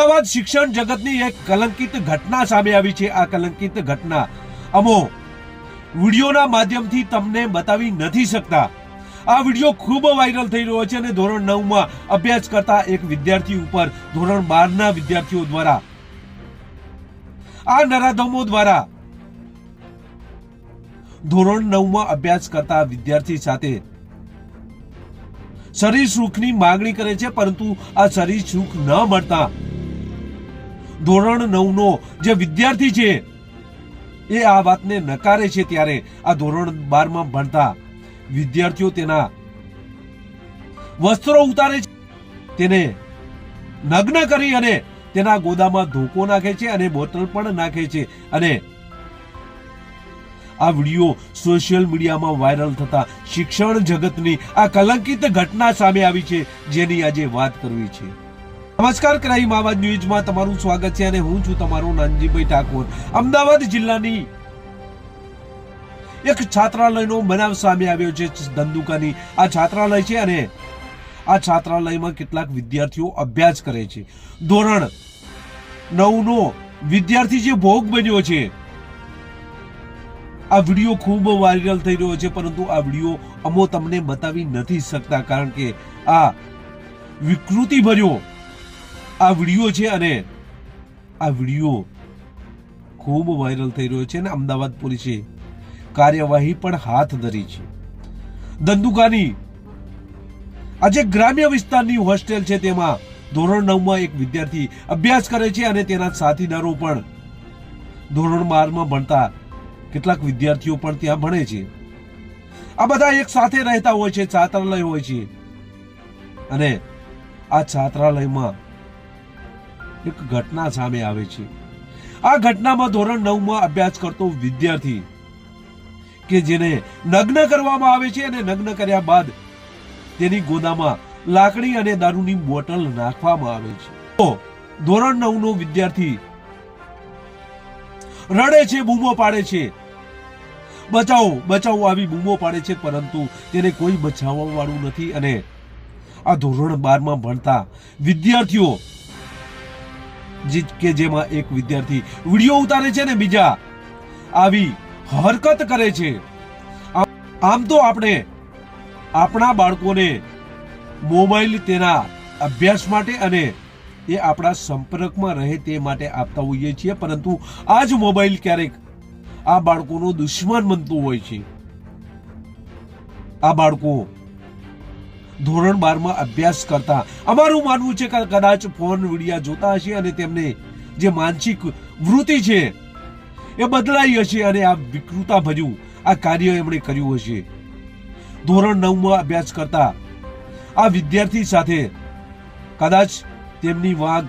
અમદાવાદ શિક્ષણ જગતની એક કલંકિત ઘટના સામે આવી છે। આ કલંકિત ઘટના અમો વિડીયોના માધ્યમથી તમને બતાવી નથી શકતા। આ વિડીયો ખૂબ વાયરલ થઈ રહ્યો છે અને ધોરણ 9 માં અભ્યાસ કરતા એક વિદ્યાર્થી ઉપર ધોરણ 12 ના વિદ્યાર્થીઓ દ્વારા આ નરાધમો દ્વારા ધોરણ 9 માં અભ્યાસ કરતા વિદ્યાર્થી સાથે શરીર સુખની માંગણી કરે છે, પરંતુ આ શરીર સુખ ન મળતા ધોરણ 9 નો જે વિદ્યાર્થી છે એ આ વાતને નકારે છે। ત્યારે આ ધોરણ 12 માં ભણતા વિદ્યાર્થીઓ તેના વસ્ત્રો ઉતારે છે, તેને નગ્ન કરી અને તેના ગોદામાં ધોકો નાખે છે અને બોટલ પણ નાખે છે અને આ વિડીયો સોશિયલ મીડિયામાં વાયરલ થતા શિક્ષણ જગતની આ કલંકિત ઘટના સામે આવી છે, જેની આજે વાત કરવી છે। નમસ્કાર, ક્રાઇમ આવાજ ન્યૂઝમાં તમારું સ્વાગત છે અને હું છું તમારો નાનજીભાઈ ઠાકોર। અમદાવાદ જિલ્લાની એક છાત્રાલયનો બનાવ સામે આવ્યો છે। ધંધુકાની આ છાત્રાલય છે અને આ છાત્રાલયમાં કેટલાક વિદ્યાર્થીઓ અભ્યાસ કરે છે। ધોરણ 9 નો વિદ્યાર્થી જે ભોગ બન્યો છે। આ વિડીયો ખૂબ વાયરલ થઈ રહ્યો છે, પરંતુ આ વિડીયો અમો તમને બતાવી નથી શકતા, કારણ કે આ વિકૃતિ ભર્યો આ વિડીયો છે અને આ વિડીયો ખૂબ વાયરલ થઈ રહ્યો છે અને અમદાવાદ પોલીસે કાર્યવાહી પણ હાથ ધરી છે। ધંધુકાની આજે ગ્રામ્ય વિસ્તારની હોસ્ટેલ છે, તેમાં ધોરણ 9 માં એક વિદ્યાર્થી અભ્યાસ કરે છે અને તેના સાથીદારો પણ ધોરણ 12 માં ભણતા કેટલાક વિદ્યાર્થીઓ પણ ત્યાં ભણે છે। આ બધા એક સાથે રહેતા હોય છે, છાત્રાલય હોય છે અને આ છાત્રાલયમાં એક ઘટના સામે આવે છે। આ ઘટનામાં ધોરણ 9 માં અભ્યાસ કરતો વિદ્યાર્થી કે જેને નગ્ન કરવામાં આવે છે અને નગ્ન કર્યા બાદ તેની ગોદામાં લાકડી અને દારૂની બોટલ નાખવામાં આવે છે। તો ધોરણ 9 નો વિદ્યાર્થી રડે છે, બૂમો પાડે છે, બચાવો બચાવો આવી બૂમો પાડે છે, પરંતુ તેને કોઈ બચાવવા વાળું નથી અને આ ધોરણ 12 માં ભણતા વિદ્યાર્થીઓ કે જેમાં એક વિદ્યાર્થી વિડીયો ઉતારે છે ને બીજા આવી હરકત કરે છે। આમ તો આપણે આપણા બાળકોને મોબાઈલ તેના અભ્યાસ માટે અને એ આપણા સંપર્કમાં રહે તે માટે આપતા હોઈએ છીએ, પરંતુ આ જ મોબાઈલ ક્યારેક આ બાળકોનો દુશ્મન બનતો હોય છે। આ બાળકો ધોરણ 12 માં અભ્યાસ કરતા અમારું માનવું છે કે કદાચ ફોન વિડીયા જોતા હશે અને તેમને જે માનસિક વૃત્તિ છે એ બદલાઈ હશે અને આ વિકૃતા ભર્યું આ કાર્ય એમણે કર્યું હશે। ધોરણ 9 માં અભ્યાસ કરતા આ વિદ્યાર્થી સાથે કદાચ તેમની વાગ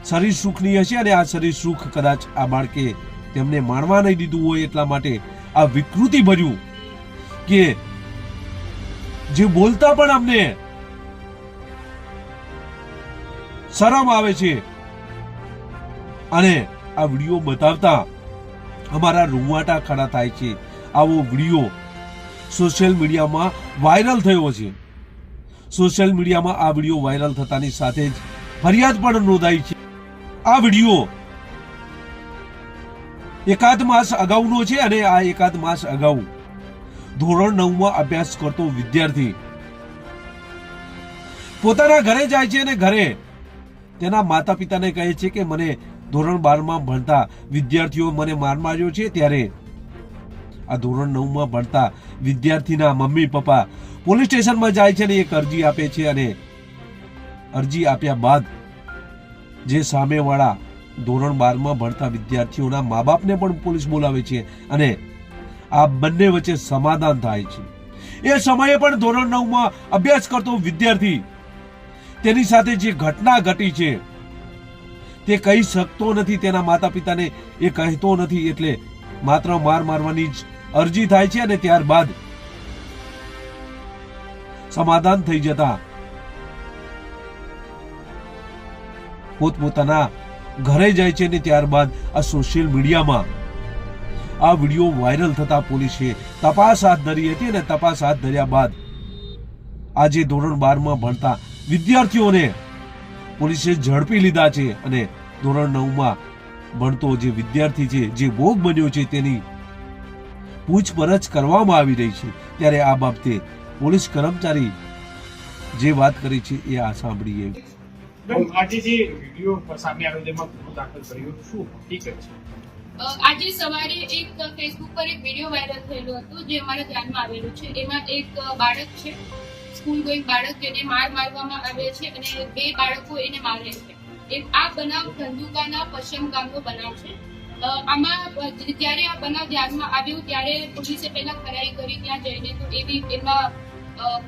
શરીર સુખની હશે અને આ શરીર સુખ કદાચ આ બાળકે તેમને માણવા નહીં દીધું હોય, એટલા માટે આ વિકૃતિ ભર્યું કે જે બોલતા પણ અમને શરમ આવે છે અને આ વિડીયો બતાવતા અમારા રૂવાટા ખડા થાય છે। આવો વિડીયો સોશિયલ મીડિયામાં વાયરલ થયો છે। સોશિયલ મીડિયામાં આ વિડીયો વાયરલ થતાની સાથે જ ફરિયાદ પણ નોંધાઈ છે। આ વિડીયો એકાદ માસ અગાઉનો છે અને આ એકાદ માસ અગાઉ ધોરણ 9 માં અભ્યાસ કરતો વિદ્યાર્થી પોતાના ઘરે જાય છે અને ઘરે તેના માતા પિતાને કહે છે કે મને ધોરણ 12 માં ભણતા વિદ્યાર્થીઓ મને માર માર્યો છે। ત્યારે આ ધોરણ 9 માં ભણતા વિદ્યાર્થીના મમ્મી પપ્પા પોલીસ સ્ટેશનમાં જાય છે અને એક અરજી આપે છે અને અરજી આપ્યા બાદ જે સામેવાળા ધોરણ 12 માં ભણતા વિદ્યાર્થીઓના મા બાપને પણ પોલીસ બોલાવે છે અને આ બંને વચ્ચે સમાધાન થાય છે। એ સમયે પણ ધોરણ 9 માં અભ્યાસ કરતો વિદ્યાર્થી તેની સાથે જે ઘટના ઘટી છે તે કહી શકતો નથી, તેના માતા પિતાને એ કહેતો નથી, એટલે માત્ર માર મારવાની જ અરજી થાય છે અને ત્યારબાદ સમાધાન થઈ જતા પોતપોતાના ઘરે જાય છે અને ત્યારબાદ આ સોશિયલ મીડિયામાં આ વિડીયો વાયરલ થતા પોલીસે તપાસ હાથ ધરી હતી અને તપાસ હાથ ધર્યા બાદ આજે ધોરણ 12 માં ભણતા વિદ્યાર્થીઓને પોલીસે ઝડપી લીધા છે અને ધોરણ 9માં ભણતો જે વિદ્યાર્થી છે, જે ભોગ બન્યો છે, તેની પૂછપરછ કરવામાં આવી રહી છે। ત્યારે આ બાબતે પોલીસ કર્મચારી જે વાત કરી છે એ આ સાંભળીએ। આજે જે વિડીયો સામે આવ્યો તેમાં ગુનો દાખલ કર્યો, શું હકીકત છે? આજે સવારે એક ફેસબુક પર એક વિડીયો વાયરલ થયેલો હતો જે અમારા ધ્યાનમાં આવેલો છે। એમાં એક બાળક છે, સ્કૂલ ગોઈંગ બાળક, જેને મારવામાં આવે છે અને 2 બાળકો એને મારે છે। આ બનાવ ધંધુકાના પશ્ચિમ ગામનો બનાવ છે। આમાં જ્યારે આ બનાવ ધ્યાનમાં આવ્યો ત્યારે પોલીસે પહેલા ખરાઈ કરી ત્યાં જઈને, તો એમાં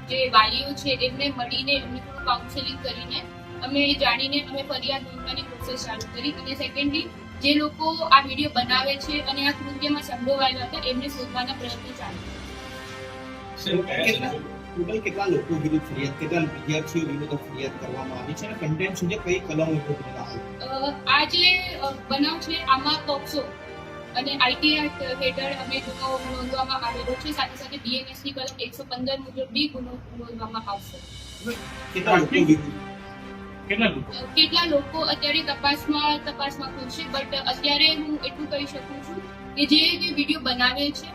જે વાલીઓ છે એમને મળીને એમને થોડું કાઉન્સેલિંગ કરીને અમે જાણીને અમે ફરિયાદ નોંધવાની પ્રોસેસ ચાલુ કરી। અને સેકન્ડલી જે લોકો આ વિડીયો બનાવે છે અને આ કૃત્યમાં સંડોવાયેલા હતા એમને શોધવાના પ્રયત્નો ચાલુ કર્યા। કેટલા લોકો વિરુદ્ધ ફરિયાદ, કેટલા વિદ્યાર્થીઓ વિરુદ્ધ ફરિયાદ કરવામાં આવી છે અને કન્ટેન્ટ શું છે, કઈ કલમ આ જે બનાવ છે આમાં પોક્સો અને આઈટી હેઠળ અમે ગુનો નોંધવામાં આવેલો છે। સાથે સાથે બીએનએસ ની કલમ 115 મુજબ બી ગુનો નોંધવામાં આવશે। કેટલા લોકો અત્યારે તપાસમાં ખુલશે, બટ અત્યારે હું એટલું કહી શકું છું કે જે વિડીયો બનાવે છે,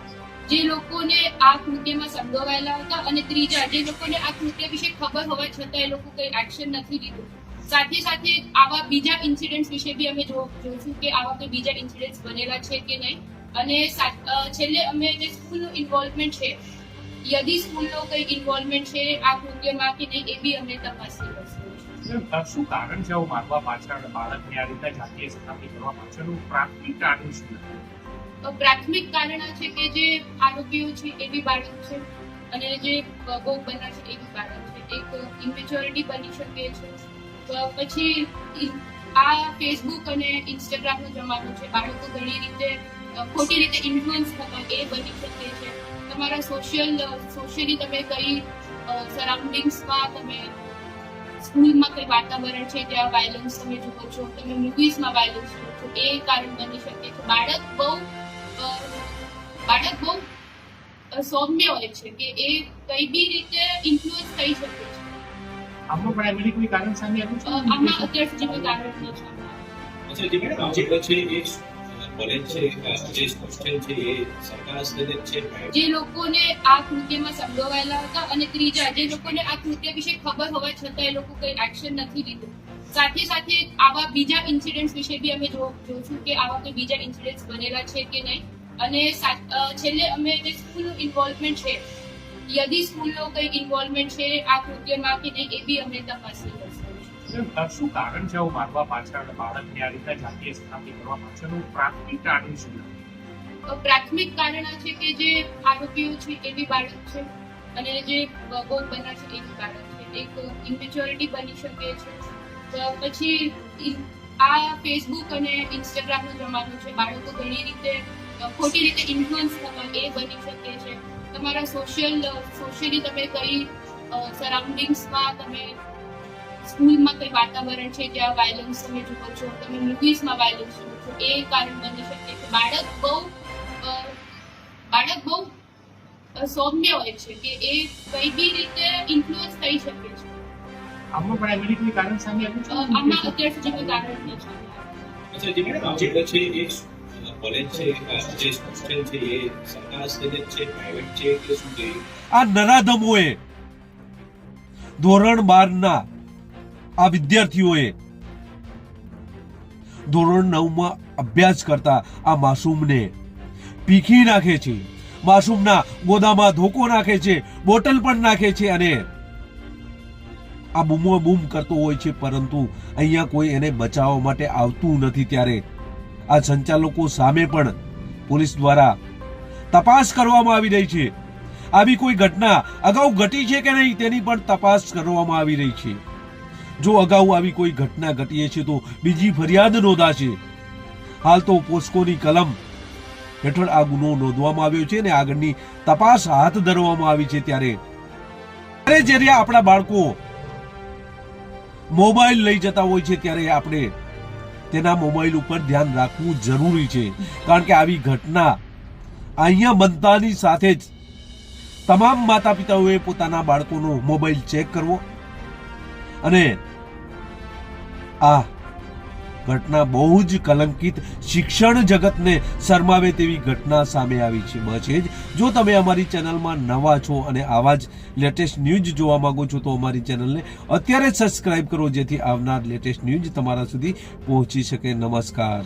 જે લોકોને આ કૃત્યમાં સંડોવાયેલા હતા અને ત્રીજા જે લોકોને આ કૃત્ય વિશે ખબર હોવા છતાં એ લોકો કઈ એક્શન નથી લીધું। સાથે સાથે આવા બીજા ઇન્સિડન્ટ્સ વિશે બી અમે જોઈશું કે આવા કોઈ બીજા ઇન્સિડન્ટ્સ બનેલા છે કે નહીં। અને છેલ્લે અમે જે સ્કૂલનું ઇન્વોલ્વમેન્ટ છે, યદી સ્કૂલનો કઈ ઇન્વોલ્વમેન્ટ છે આ કૃત્યમાં કે નહીં, એ બી અમે તપાસી લઈશું। શું કારણ છે આવું મારવા પાછળ, બાળકને આ રીતે જાતીય સતામણી કરવા પાછળનું પ્રાથમિક કારણ શું? પ્રાથમિક કારણ આ છે કે જે આરોપીઓ છે એ બી બાળક છે અને જે ભોગ બનનાર છે એ બી બાળક છે। એક ઇમેચ્યોરિટી બની શકે છે। પછી આ ફેસબુક અને ઇન્સ્ટાગ્રામનો જમાનો છે, બાળકો ઘણી રીતે ખોટી રીતે ઇન્ફ્લુઅન્સ થતા એ બની શકે છે। તમારા સોશિયલી તમે કઈ સરાઉન્ડિંગ્સમાં, તમે સ્કૂલમાં કઈ વાતાવરણ છે ત્યાં વાયલન્સ તમે જુઓ છો, તમે મૂવીઝમાં વાયલન્સ જુઓ છો, એ કારણ બની શકે છે। બાળક બહુ સૌમ્ય હોય છે કે એ કઈ બી રીતે ઇન્ફ્લુઅન્સ થઈ શકે છે। આમાં પ્રાઇમરી કોઈ કારણ સામે આવ્યું છે? આમાં અત્યાર સુધી કોઈ કારણ નથી સામે આવ્યું। જે લોકોને આ કૃત્યમાં સંડોવાયેલા હતા અને ત્રીજા જે લોકોને આ કૃત્ય વિશે ખબર હોવા છતાં એ લોકો કઈ એક્શન નથી લીધું। સાથે સાથે આવા બીજા ઇન્સિડન્ટ્સ વિશે બી અમે જોઈશું કે આવા કોઈ બીજા ઇન્સિડન્ટ્સ બનેલા છે કે નહીં। અને છેલ્લે અમે જે સ્કૂલનું ઇન્વોલ્વમેન્ટ છે, યદી સ્કૂલનો કઈ ઇન્વોલ્વમેન્ટ છે આ કૃત્યમાં કે નહીં, એ બી અમે તપાસી લઈશું। શું કારણ છે આવું મારવા પાછળ, બાળકને આ રીતે જાતીય સતામણી કરવા પાછળનું પ્રાથમિક કારણ શું? પ્રાથમિક કારણ આ છે કે જે આરોપીઓ છે એ બી બાળક છે અને જે ભોગ બનનાર છે એ બી બાળક છે। એક ઇમેચ્યોરિટી બની શકે છે। પછી આ ફેસબુક અને ઇન્સ્ટાગ્રામનો જમાનો છે, બાળકો ઘણી રીતે ખોટી રીતે ઇન્ફ્લુઅન્સ થતા એ બની શકે છે। તમારા સોશિયલી તમે કઈ સરાઉન્ડિંગ્સમાં, તમે સ્કૂલમાં કઈ વાતાવરણ છે ત્યાં વાયલન્સ તમે જુઓ છો, તમે મૂવીઝમાં વાયલન્સ જુઓ છો, એ કારણ બની શકે છે। બાળક બહુ સૌમ્ય હોય છે કે એ કઈ બી રીતે ઇન્ફ્લુઅન્સ થઈ શકે છે। આમાં પ્રાઇમરી કોઈ કારણ સામે આવ્યું છે? આમાં અત્યાર સુધી કોઈ કારણ નથી સામે આવ્યું। આ નરાધમોએ, ધોરણ 12ના આ વિદ્યાર્થીઓએ ધોરણ 9માં અભ્યાસ કરતા આ માસૂમને પીખી નાખે છે, માસૂમના ગોદામાં ધોકો નાખે છે, બોટલ પણ નાખે છે અને આ બૂમો બૂમ કરતો હોય છે, પરંતુ અહીંયા કોઈ એને બચાવવા માટે આવતું નથી। ત્યારે આ સંચાલકો સામે પણ પોલીસ દ્વારા તપાસ કરવામાં આવી રહી છે। આવી કોઈ ઘટના અગાઉ ઘટી છે કે નહીં તેની પણ તપાસ કરવામાં આવી રહી છે। જો અગાઉ આવી કોઈ ઘટના ઘટી છે તો બીજી ફરિયાદ નોંધાશે। હાલ તો પોસ્કોની કલમ હેઠળ આ ગુનો નોંધવામાં આવ્યો છે અને આગળની તપાસ હાથ ધરવામાં આવી છે। ત્યારે જ્યારે આપણા બાળકો મોબાઈલ લઈ જતા હોય છે ત્યારે આપણે તેના મોબાઈલ ઉપર ધ્યાન રાખવું જરૂરી છે, કારણ કે આવી ઘટના અહીંયા બનતાની સાથે જ તમામ માતા પિતાઓએ પોતાના બાળકોનો મોબાઈલ ચેક કરવો અને આ ઘટના બહુ જ કલંકિત, શિક્ષણ જગતને શરમાવે તેવી ઘટના સામે આવી છે. બસ એ જ. જો તમે અમારી ચેનલમાં નવા છો અને આવા જ લેટેસ્ટ ન્યૂઝ જોવા માંગો છો તો અમારી ચેનલને અત્યારે જ સબસ્ક્રાઇબ કરો, જેથી આવનાર લેટેસ્ટ ન્યૂઝ તમારા સુધી પહોંચી શકે. નમસ્કાર.